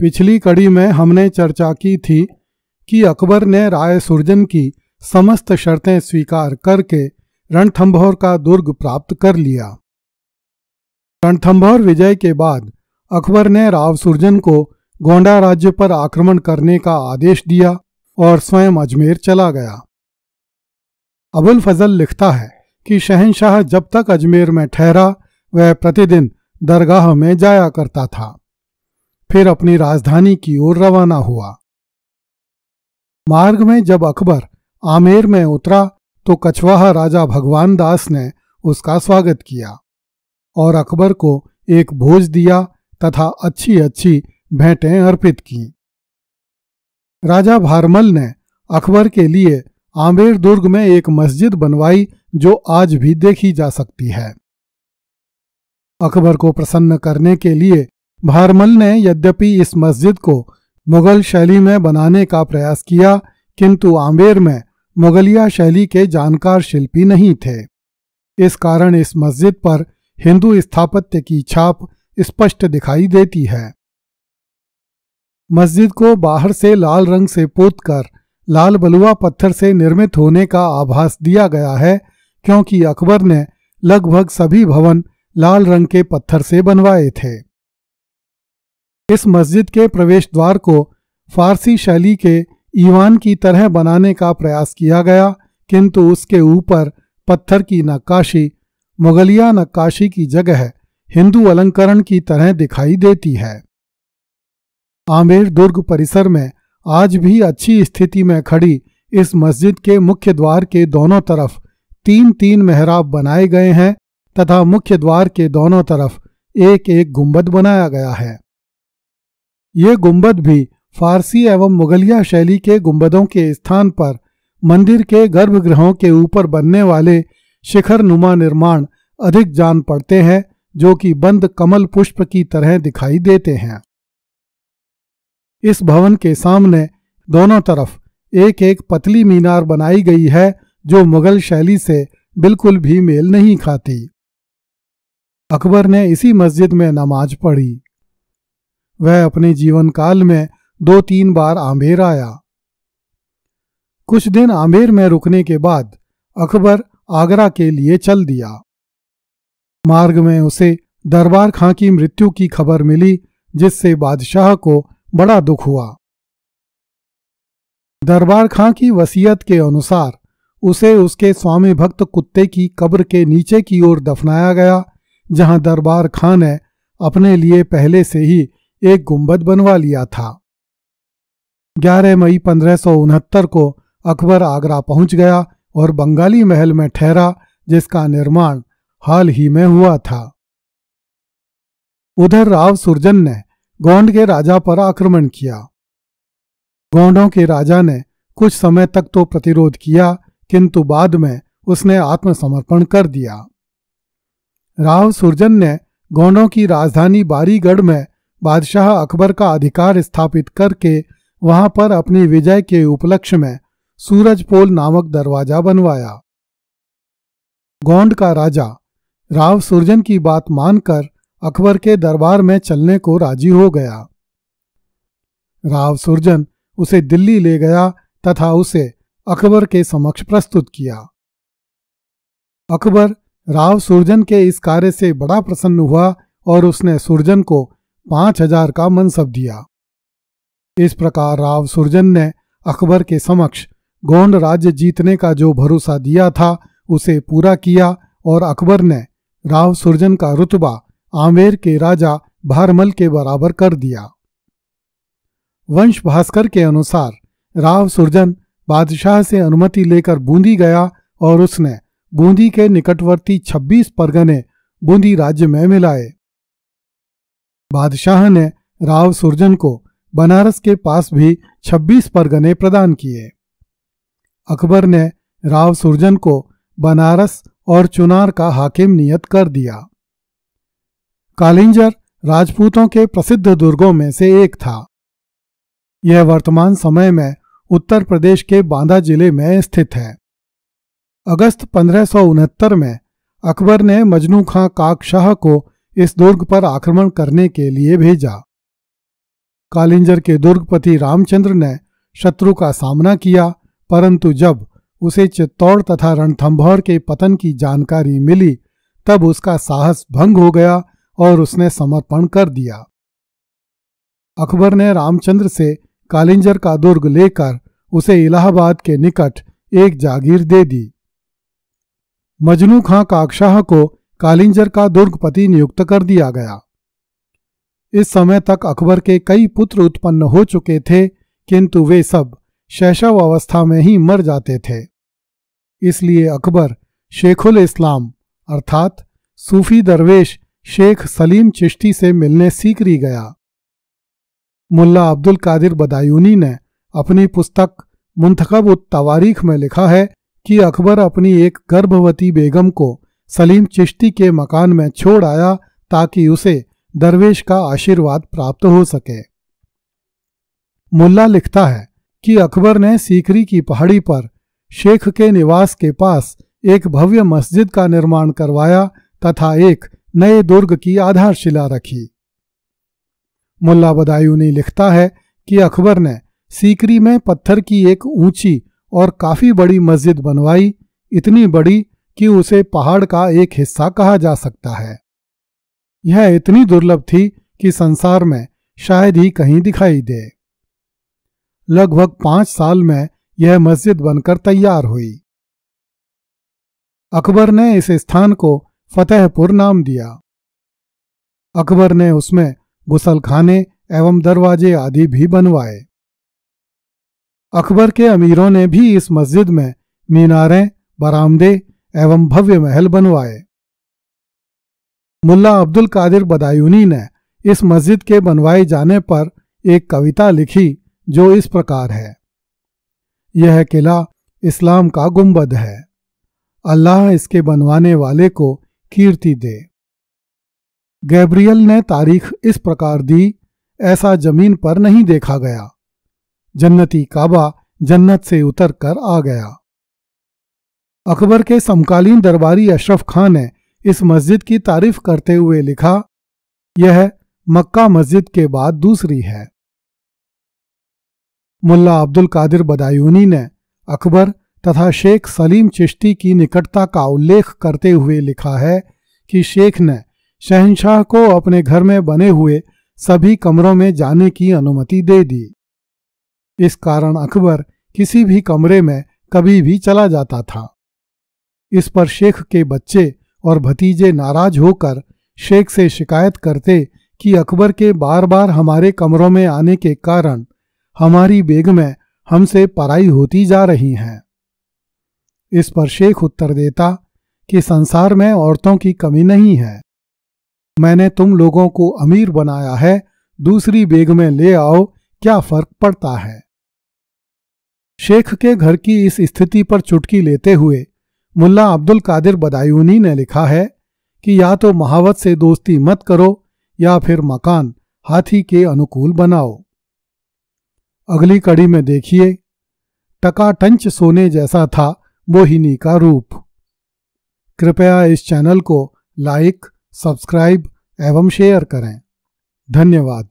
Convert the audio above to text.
पिछली कड़ी में हमने चर्चा की थी कि अकबर ने राय सुरजन की समस्त शर्तें स्वीकार करके रणथंभौर का दुर्ग प्राप्त कर लिया। रणथंभौर विजय के बाद अकबर ने राव सुरजन को गोंडा राज्य पर आक्रमण करने का आदेश दिया और स्वयं अजमेर चला गया। अबुल फजल लिखता है कि शहंशाह जब तक अजमेर में ठहरा वह प्रतिदिन दरगाह में जाया करता था, फिर अपनी राजधानी की ओर रवाना हुआ। मार्ग में जब अकबर आमेर में उतरा तो कछवाहा राजा भगवान दास ने उसका स्वागत किया और अकबर को एक भोज दिया तथा अच्छी अच्छी भेंटें अर्पित की। राजा भारमल ने अकबर के लिए आमेर दुर्ग में एक मस्जिद बनवाई जो आज भी देखी जा सकती है। अकबर को प्रसन्न करने के लिए भारमल ने यद्यपि इस मस्जिद को मुगल शैली में बनाने का प्रयास किया, किंतु आमेर में मुगलिया शैली के जानकार शिल्पी नहीं थे। इस कारण इस मस्जिद पर हिंदू स्थापत्य की छाप स्पष्ट दिखाई देती है। मस्जिद को बाहर से लाल रंग से पोतकर लाल बलुआ पत्थर से निर्मित होने का आभास दिया गया है, क्योंकि अकबर ने लगभग सभी भवन लाल रंग के पत्थर से बनवाए थे। इस मस्जिद के प्रवेश द्वार को फारसी शैली के ईवान की तरह बनाने का प्रयास किया गया, किंतु उसके ऊपर पत्थर की नक्काशी मुगलिया नक्काशी की जगह हिंदू अलंकरण की तरह दिखाई देती है। आमेर दुर्ग परिसर में आज भी अच्छी स्थिति में खड़ी इस मस्जिद के मुख्य द्वार के दोनों तरफ तीन तीन मेहराब बनाए गए हैं तथा मुख्य द्वार के दोनों तरफ एक एक गुंबद बनाया गया है। ये गुंबद भी फारसी एवं मुगलिया शैली के गुंबदों के स्थान पर मंदिर के गर्भगृहों के ऊपर बनने वाले शिखर नुमा निर्माण अधिक जान पड़ते हैं, जो कि बंद कमल पुष्प की तरह दिखाई देते हैं। इस भवन के सामने दोनों तरफ एक एक पतली मीनार बनाई गई है जो मुगल शैली से बिल्कुल भी मेल नहीं खाती। अकबर ने इसी मस्जिद में नमाज पढ़ी। वह अपने जीवन काल में 2-3 बार आमेर आया। कुछ दिन आमेर में रुकने के बाद अकबर आगरा के लिए चल दिया। मार्ग में उसे दरबार खां की मृत्यु की खबर मिली, जिससे बादशाह को बड़ा दुख हुआ। दरबार खां की वसीयत के अनुसार उसे उसके स्वामी भक्त कुत्ते की कब्र के नीचे की ओर दफनाया गया, जहां दरबार खां ने अपने लिए पहले से ही एक गुंबद बनवा लिया था। 11 मई 1569 को अकबर आगरा पहुंच गया और बंगाली महल में ठहरा, जिसका निर्माण हाल ही में हुआ था। उधर राव सुरजन ने गोंड के राजा पर आक्रमण किया। गोंडों के राजा ने कुछ समय तक तो प्रतिरोध किया, किंतु बाद में उसने आत्मसमर्पण कर दिया। राव सुरजन ने गोंडों की राजधानी बारीगढ़ में बादशाह अकबर का अधिकार स्थापित करके वहां पर अपनी विजय के उपलक्ष्य में सूरजपोल नामक दरवाजा बनवाया। गोंड का राजा राव सुरजन की बात मानकर अकबर के दरबार में चलने को राजी हो गया। राव सुरजन उसे दिल्ली ले गया तथा उसे अकबर के समक्ष प्रस्तुत किया। अकबर राव सुरजन के इस कार्य से बड़ा प्रसन्न हुआ और उसने सुरजन को 5000 का मनसब दिया। इस प्रकार राव सुरजन ने अकबर के समक्ष गोंड राज्य जीतने का जो भरोसा दिया था उसे पूरा किया और अकबर ने राव सुरजन का रुतबा आमेर के राजा भारमल के बराबर कर दिया। वंश भास्कर के अनुसार राव सुरजन बादशाह से अनुमति लेकर बूंदी गया और उसने बूंदी के निकटवर्ती 26 परगने बूंदी राज्य में मिलाए। बादशाह ने राव सुरजन को बनारस के पास भी 26 परगने प्रदान किए। अकबर ने राव सुरजन को बनारस और चुनार का हाकिम नियत कर दिया। कालिंजर राजपूतों के प्रसिद्ध दुर्गों में से एक था। यह वर्तमान समय में उत्तर प्रदेश के बांदा जिले में स्थित है। अगस्त 1569 में अकबर ने मजनू खां काकशाह को इस दुर्ग पर आक्रमण करने के लिए भेजा। कालिंजर के दुर्गपति रामचंद्र ने शत्रु का सामना किया, परंतु जब उसे चित्तौड़ तथा रणथंभौर के पतन की जानकारी मिली तब उसका साहस भंग हो गया और उसने समर्पण कर दिया। अकबर ने रामचंद्र से कालिंजर का दुर्ग लेकर उसे इलाहाबाद के निकट एक जागीर दे दी। मजनू खां काकशाह को कालिंजर का दुर्गपति नियुक्त कर दिया गया। इस समय तक अकबर के कई पुत्र उत्पन्न हो चुके थे, किंतु वे सब शैशव अवस्था में ही मर जाते थे। इसलिए अकबर शेखुल इस्लाम अर्थात सूफी दरवेश शेख सलीम चिश्ती से मिलने सीकरी गया। मुल्ला अब्दुल कादिर बदायूनी ने अपनी पुस्तक मुंतखब उत तवारीख में लिखा है कि अकबर अपनी एक गर्भवती बेगम को सलीम चिश्ती के मकान में छोड़ आया ताकि उसे दरवेश का आशीर्वाद प्राप्त हो सके। मुल्ला लिखता है कि अकबर ने सीकरी की पहाड़ी पर शेख के निवास के पास एक भव्य मस्जिद का निर्माण करवाया तथा एक नए दुर्ग की आधारशिला रखी। मुल्ला बदायूनी लिखता है कि अकबर ने सीकरी में पत्थर की एक ऊंची और काफी बड़ी मस्जिद बनवाई, इतनी बड़ी कि उसे पहाड़ का एक हिस्सा कहा जा सकता है। यह इतनी दुर्लभ थी कि संसार में शायद ही कहीं दिखाई दे। लगभग 5 साल में यह मस्जिद बनकर तैयार हुई। अकबर ने इस स्थान को फतेहपुर नाम दिया। अकबर ने उसमें गुसलखाने एवं दरवाजे आदि भी बनवाए। अकबर के अमीरों ने भी इस मस्जिद में मीनारें, बरामदे एवं भव्य महल बनवाए। मुल्ला अब्दुल कादिर बदायूनी ने इस मस्जिद के बनवाए जाने पर एक कविता लिखी जो इस प्रकार है। यह किला इस्लाम का गुंबद है, अल्लाह इसके बनवाने वाले को कीर्ति दे। गैब्रियल ने तारीख इस प्रकार दी, ऐसा जमीन पर नहीं देखा गया, जन्नती काबा जन्नत से उतर कर आ गया। अकबर के समकालीन दरबारी अशरफ खां ने इस मस्जिद की तारीफ करते हुए लिखा, यह मक्का मस्जिद के बाद दूसरी है। मुल्ला अब्दुल कादिर बदायूनी ने अकबर तथा शेख सलीम चिश्ती की निकटता का उल्लेख करते हुए लिखा है कि शेख ने शहंशाह को अपने घर में बने हुए सभी कमरों में जाने की अनुमति दे दी। इस कारण अकबर किसी भी कमरे में कभी भी चला जाता था। इस पर शेख के बच्चे और भतीजे नाराज होकर शेख से शिकायत करते कि अकबर के बार बार हमारे कमरों में आने के कारण हमारी बेगमें हमसे पराई होती जा रही हैं। इस पर शेख उत्तर देता कि संसार में औरतों की कमी नहीं है, मैंने तुम लोगों को अमीर बनाया है, दूसरी बेगमें ले आओ, क्या फर्क पड़ता है। शेख के घर की इस स्थिति पर चुटकी लेते हुए मुल्ला अब्दुल कादिर बदायूनी ने लिखा है कि या तो महावत से दोस्ती मत करो या फिर मकान हाथी के अनुकूल बनाओ। अगली कड़ी में देखिए, टकाटंच सोने जैसा था मोहिनी का रूप। कृपया इस चैनल को लाइक, सब्सक्राइब एवं शेयर करें। धन्यवाद।